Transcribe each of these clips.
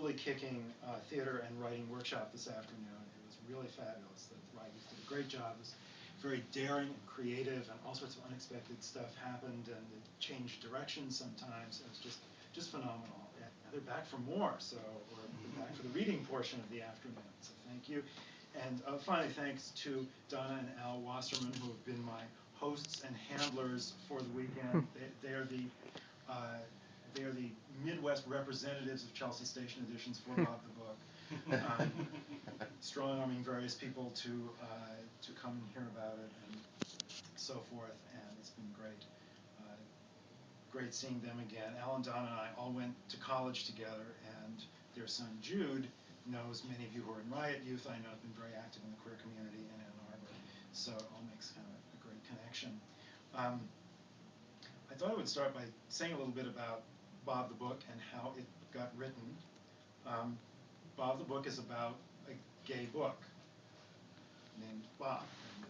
absolutely kicking theater and writing workshop this afternoon. It was really fabulous. The writers did a great job. It was very daring and creative, and all sorts of unexpected stuff happened, and it changed directions sometimes. It was just phenomenal. And they're back for more, so we're back for the reading portion of the afternoon. So thank you. And finally, thanks to Donna and Al Wasserman, who have been my hosts and handlers for the weekend. They are the Midwest representatives of Chelsea Station Editions for Bob the Book, strong-arming various people to come and hear about it and so forth. And it's been great. Great seeing them again. Al and Donna and I all went to college together, and their son Jude knows many of you who are in Riot Youth. I know have been very active in the queer community in Ann Arbor, so it all makes kind of a great connection. I thought I would start by saying a little bit about Bob the Book and how it got written. Bob the Book is about a gay book named Bob.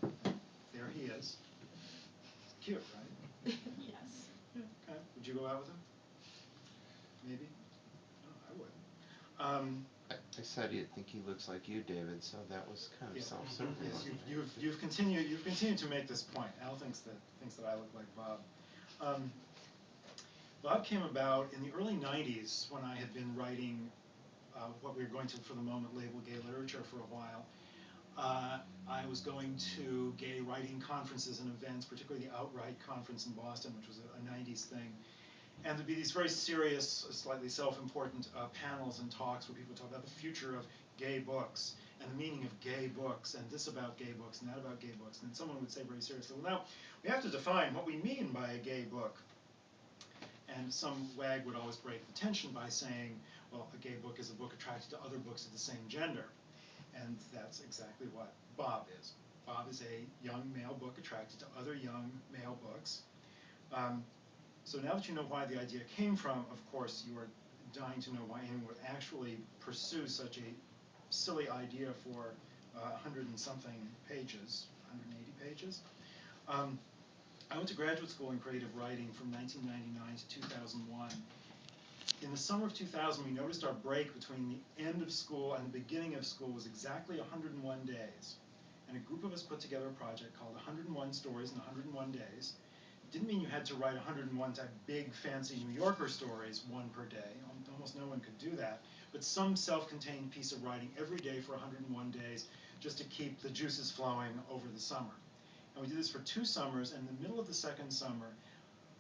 And there he is. Cute, right? Yes. Yeah, okay. Would you go out with him? Maybe? No, I wouldn't. I said you'd think he looks like you, David, so that was kind of self-serving. Yes, you've continued to make this point. Al thinks that I look like Bob. Bob came about in the early 90s when I had been writing what we were going to, for the moment, label gay literature for a while. I was going to gay writing conferences and events, particularly the Outright Conference in Boston, which was a 90s thing. And there'd be these very serious, slightly self-important panels and talks where people talk about the future of gay books and the meaning of gay books and this about gay books and that about gay books. And then someone would say very seriously, well, now we have to define what we mean by a gay book. And some wag would always break the tension by saying, well, a gay book is a book attracted to other books of the same gender. And that's exactly what Bob is. Bob is a young male book attracted to other young male books. So now that you know why the idea came from, of course, you are dying to know why anyone would actually pursue such a silly idea for 100 and something pages, 180 pages. I went to graduate school in creative writing from 1999 to 2001. In the summer of 2000, we noticed our break between the end of school and the beginning of school was exactly 101 days. And a group of us put together a project called 101 Stories in 101 Days. It didn't mean you had to write 101 type big, fancy New Yorker stories, one per day. Almost no one could do that. But some self-contained piece of writing every day for 101 days just to keep the juices flowing over the summer. And we did this for 2 summers, and in the middle of the second summer,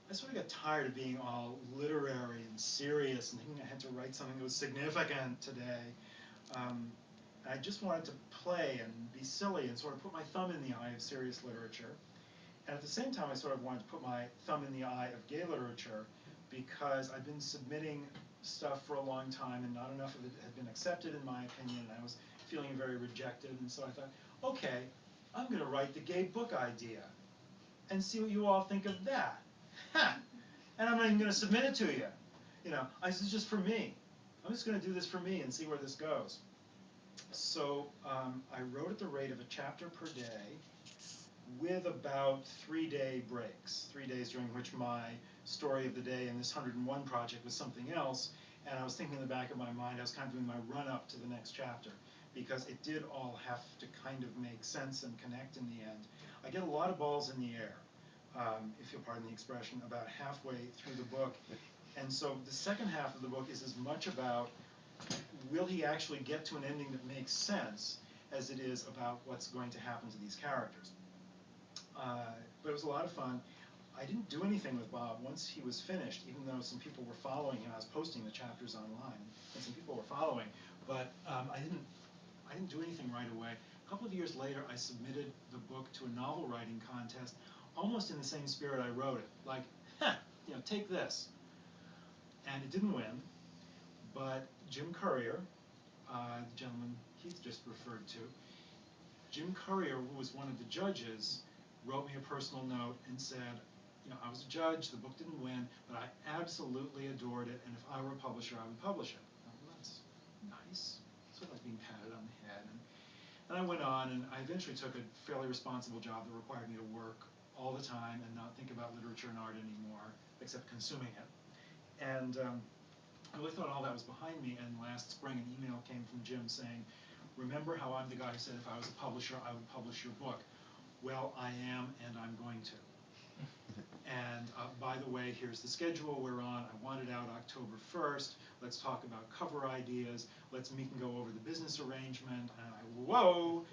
I sort of got tired of being all literary and serious and thinking I had to write something that was significant today. I just wanted to play and be silly and sort of put my thumb in the eye of serious literature. And at the same time, I sort of wanted to put my thumb in the eye of gay literature because I'd been submitting stuff for a long time and not enough of it had been accepted in my opinion, and I was feeling very rejected. And so I thought, okay, I'm going to write the gay book idea and see what you all think of that. Ha! And I'm not even going to submit it to you. You know, this is just for me. I'm just going to do this for me and see where this goes. So I wrote at the rate of a chapter per day with about 3-day breaks, 3 days during which my story of the day in this 101 project was something else. And I was thinking in the back of my mind, I was kind of doing my run-up to the next chapter, because it did all have to kind of make sense and connect in the end. I get a lot of balls in the air, if you'll pardon the expression, about halfway through the book. And so the second half of the book is as much about, will he actually get to an ending that makes sense, as it is about what's going to happen to these characters. But it was a lot of fun. I didn't do anything with Bob once he was finished, even though some people were following him. I was posting the chapters online, and some people were following. But I didn't do anything right away. A couple of years later, I submitted the book to a novel writing contest, almost in the same spirit I wrote it. Like, you know, take this. And it didn't win, but Jim Courier, the gentleman Keith just referred to, Jim Courier, who was one of the judges, wrote me a personal note and said, you know, I was a judge, the book didn't win, but I absolutely adored it, and if I were a publisher, I would publish it. Well, that's nice. Sort of like being patted on the head. And I went on, and I eventually took a fairly responsible job that required me to work all the time and not think about literature and art anymore, except consuming it. And I really thought all that was behind me, and last spring an email came from Jim saying, remember how I'm the guy who said if I was a publisher, I would publish your book. Well, I am, and I'm going to. And by the way, here's the schedule we're on. I want it out October 1st. Let's talk about cover ideas. Let's meet and go over the business arrangement. And whoa!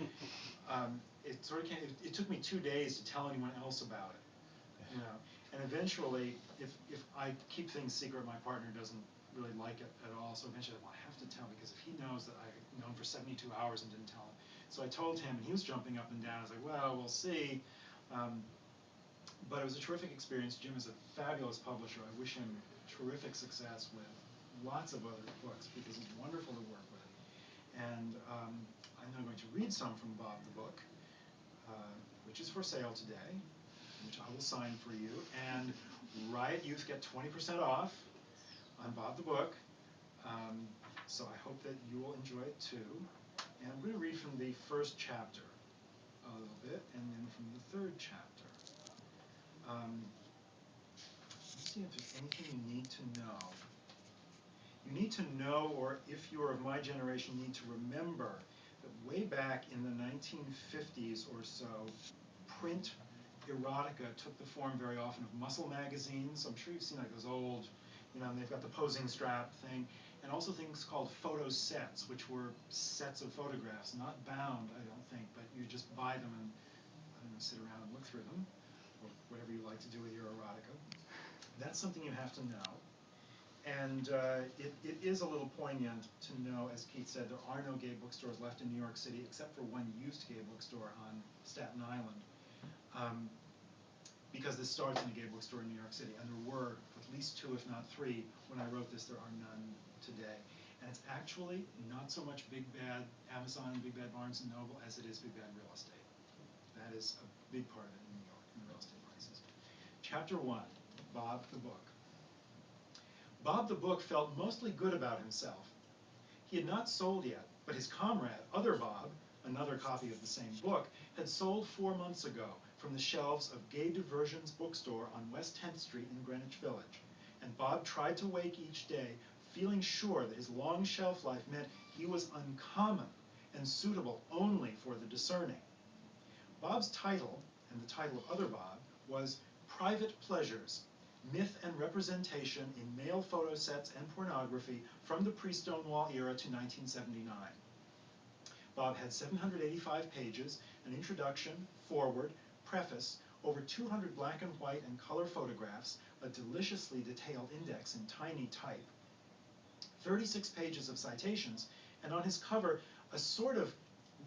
It sort of it took me 2 days to tell anyone else about it. You know, and eventually, if I keep things secret, my partner doesn't really like it at all. So eventually, well, I have to tell, because if he knows that I've known for 72 hours and didn't tell him, so I told him, and he was jumping up and down. I was like, well, we'll see. But it was a terrific experience. Jim is a fabulous publisher. I wish him terrific success with lots of other books, because he's wonderful to work with. And I'm now going to read some from Bob the Book, which is for sale today, which I will sign for you. And Riot Youth get 20% off on Bob the Book. So I hope that you will enjoy it too. And I'm going to read from the first chapter a little bit, and then from the third chapter. Let's see if there's anything you need to know. You need to know, or if you are of my generation, need to remember that way back in the 1950s or so, print erotica took the form very often of muscle magazines. I'm sure you've seen like those old, you know, and they've got the posing strap thing, and also things called photo sets, which were sets of photographs, not bound, I don't think, but you just buy them and, I don't know, sit around and look through them, or whatever you like to do with your erotica. That's something you have to know. And it is a little poignant to know, as Keith said, there are no gay bookstores left in New York City except for one used gay bookstore on Staten Island. Because this starts in a gay bookstore in New York City, and there were at least 2, if not 3, when I wrote this. There are none today. And it's actually not so much big bad Amazon and big bad Barnes & Noble as it is big bad real estate. That is a big part of it in New York, in real estate prices. Chapter 1, Bob the Book. Bob the Book felt mostly good about himself. He had not sold yet, but his comrade, Other Bob, another copy of the same book, had sold 4 months ago from the shelves of Gay Diversion's bookstore on West 10th Street in Greenwich Village. And Bob tried to wake each day, feeling sure that his long shelf life meant he was uncommon and suitable only for the discerning. Bob's title, and the title of Other Bob, was Private Pleasures, Myth and Representation in Male Photo Sets and Pornography from the Pre-Stonewall Era to 1979. Bob had 785 pages, an introduction, foreword, preface, over 200 black and white and color photographs, a deliciously detailed index in tiny type, 36 pages of citations, and on his cover, a sort of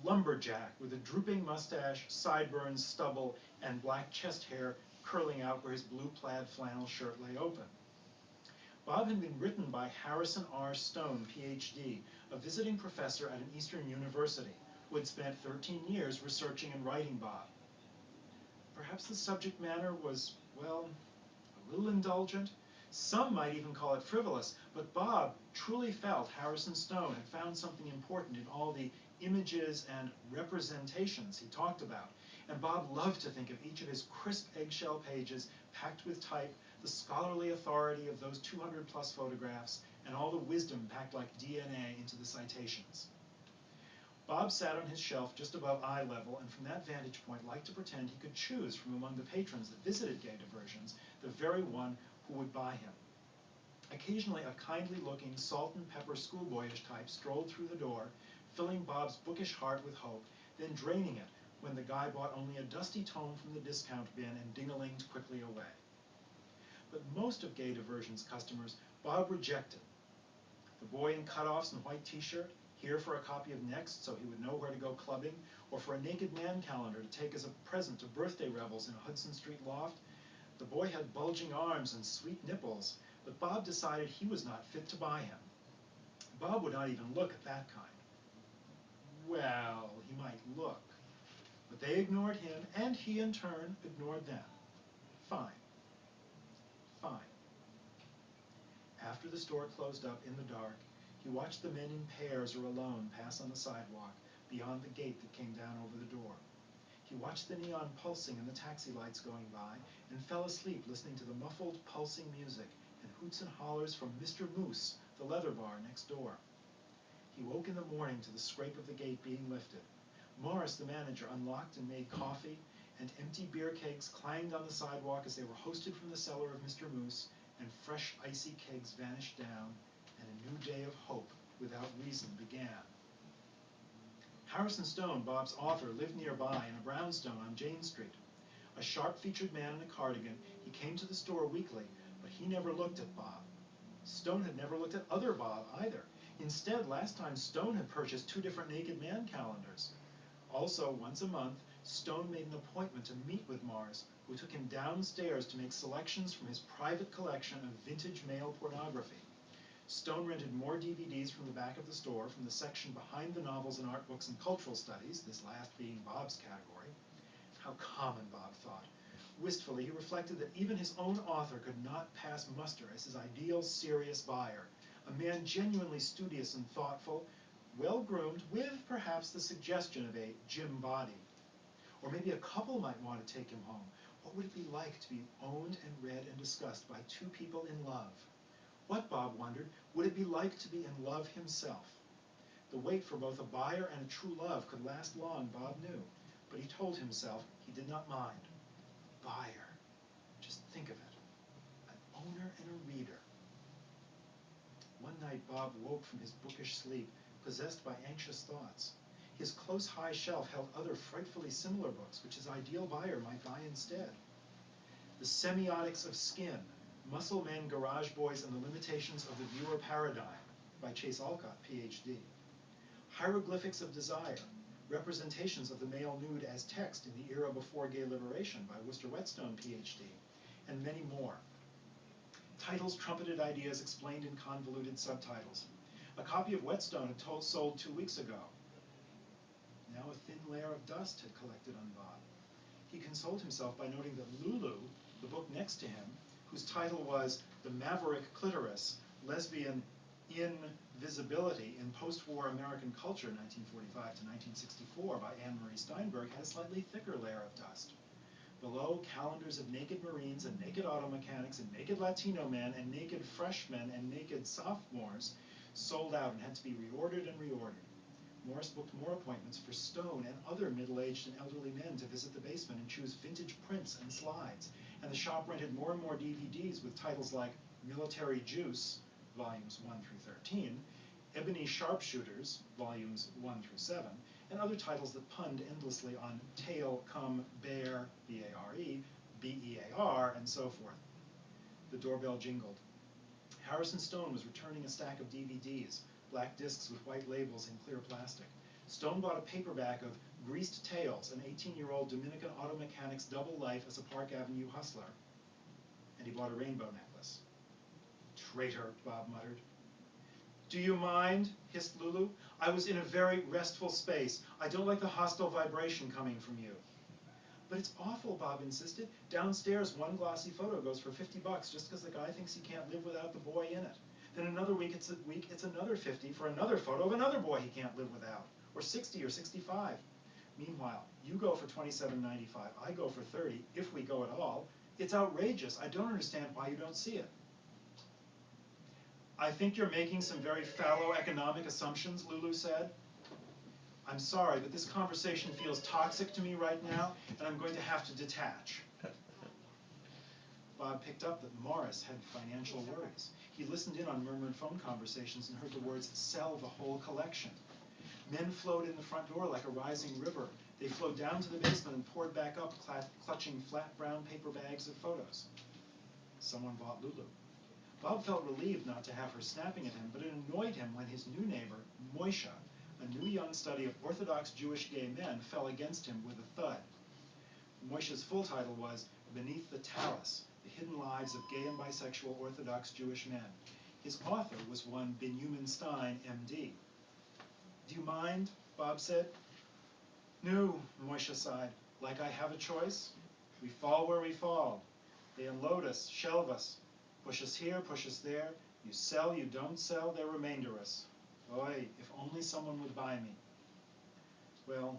lumberjack with a drooping mustache, sideburns, stubble, and black chest hair curling out where his blue plaid flannel shirt lay open. Bob had been written by Harrison R. Stone, Ph.D., a visiting professor at an Eastern university, who had spent 13 years researching and writing Bob. Perhaps the subject matter was, well, a little indulgent. Some might even call it frivolous, but Bob truly felt Harrison Stone had found something important in all the images and representations he talked about. And Bob loved to think of each of his crisp eggshell pages packed with type, the scholarly authority of those 200-plus photographs, and all the wisdom packed like DNA into the citations. Bob sat on his shelf just above eye level, and from that vantage point liked to pretend he could choose from among the patrons that visited Gay Diversions the very one who would buy him. Occasionally, a kindly-looking, salt-and-pepper schoolboyish type strolled through the door, filling Bob's bookish heart with hope, then draining it when the guy bought only a dusty tome from the discount bin and ding-a-linged quickly away. But most of Gay Diversion's customers Bob rejected. The boy in cutoffs and white t-shirt, here for a copy of Next so he would know where to go clubbing, or for a naked man calendar to take as a present to birthday revels in a Hudson Street loft. The boy had bulging arms and sweet nipples, but Bob decided he was not fit to buy him. Bob would not even look at that kind. Well, he might look, but they ignored him, and he in turn ignored them. Fine. Fine. After the store closed up in the dark, he watched the men in pairs or alone pass on the sidewalk beyond the gate that came down over the door. He watched the neon pulsing and the taxi lights going by, and fell asleep listening to the muffled, pulsing music and hoots and hollers from Mr. Moose, the leather bar next door. He woke in the morning to the scrape of the gate being lifted. Morris, the manager, unlocked and made coffee, and empty beer kegs clanged on the sidewalk as they were hoisted from the cellar of Mr. Moose, and fresh icy kegs vanished down, and a new day of hope without reason began. Harrison Stone, Bob's author, lived nearby in a brownstone on Jane Street. A sharp-featured man in a cardigan, he came to the store weekly, but he never looked at Bob. Stone had never looked at other Bob either. Instead, last time Stone had purchased 2 different Naked Man calendars. Also, once a month, Stone made an appointment to meet with Morris, who took him downstairs to make selections from his private collection of vintage male pornography. Stone rented more DVDs from the back of the store, from the section behind the novels and art books and cultural studies, this last being Bob's category. How common, Bob thought. Wistfully, he reflected that even his own author could not pass muster as his ideal serious buyer, a man genuinely studious and thoughtful, well-groomed, with perhaps the suggestion of a gym body. Or maybe a couple might want to take him home. What would it be like to be owned and read and discussed by 2 people in love? What, Bob wondered, would it be like to be in love himself? The wait for both a buyer and a true love could last long, Bob knew, but he told himself he did not mind. Buyer. Just think of it. An owner and a reader. One night Bob woke from his bookish sleep, possessed by anxious thoughts. His close high shelf held other frightfully similar books, which his ideal buyer might buy instead. The Semiotics of Skin, Muscle Men, Garage Boys, and the Limitations of the Viewer Paradigm by Chase Alcott, Ph.D. Hieroglyphics of Desire, Representations of the Male Nude as Text in the Era Before Gay Liberation by Worcester Whetstone, Ph.D., and many more. Titles trumpeted ideas explained in convoluted subtitles. A copy of Whetstone had sold 2 weeks ago. Now a thin layer of dust had collected on Bob. He consoled himself by noting that Lulu, the book next to him, whose title was The Maverick Clitoris, Lesbian Invisibility in Post-War American Culture, 1945 to 1964, by Anne Marie Steinberg, had a slightly thicker layer of dust. Below, calendars of naked Marines and naked auto mechanics and naked Latino men and naked freshmen and naked sophomores sold out and had to be reordered and reordered. Morris booked more appointments for Stone and other middle-aged and elderly men to visit the basement and choose vintage prints and slides, and the shop rented more and more DVDs with titles like Military Juice, volumes 1 through 13, Ebony Sharpshooters, volumes 1 through 7, and other titles that punned endlessly on tail, come, bear, B-A-R-E, B-E-A-R, and so forth. The doorbell jingled. Harrison Stone was returning a stack of DVDs, black discs with white labels in clear plastic. Stone bought a paperback of Greased Tales, an 18-year-old Dominican auto mechanic's double life as a Park Avenue hustler, and he bought a rainbow necklace. Traitor, Bob muttered. Do you mind? Hissed Lulu. I was in a very restful space. I don't like the hostile vibration coming from you. But it's awful, Bob insisted. Downstairs, one glossy photo goes for $50 just because the guy thinks he can't live without the boy in it. Then another week it's another 50 for another photo of another boy he can't live without, or 60 or 65. Meanwhile, you go for $27.95, I go for $30, if we go at all. It's outrageous. I don't understand why you don't see it. I think you're making some very fallow economic assumptions, Lulu said. I'm sorry, but this conversation feels toxic to me right now, and I'm going to have to detach. Bob picked up that Morris had financial worries. He listened in on murmured phone conversations and heard the words, sell the whole collection. Men flowed in the front door like a rising river. They flowed down to the basement and poured back up, clutching flat brown paper bags of photos. Someone bought Lulu. Bob felt relieved not to have her snapping at him, but it annoyed him when his new neighbor, Moisha, a new young study of Orthodox Jewish gay men, fell against him with a thud. Moisha's full title was Beneath the Talus, The Hidden Lives of Gay and Bisexual Orthodox Jewish Men. His author was one Benjamin Stein, M.D. Do you mind? Bob said. No, Moisha sighed. Like I have a choice? We fall where we fall. They unload us, shelve us, push us here, push us there. You sell, you don't sell, they remainder us. Oy, if only someone would buy me. Well,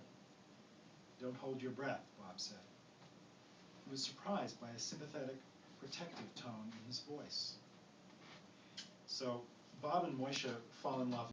don't hold your breath, Bob said. He was surprised by a sympathetic, protective tone in his voice. So, Bob and Moishe fall in love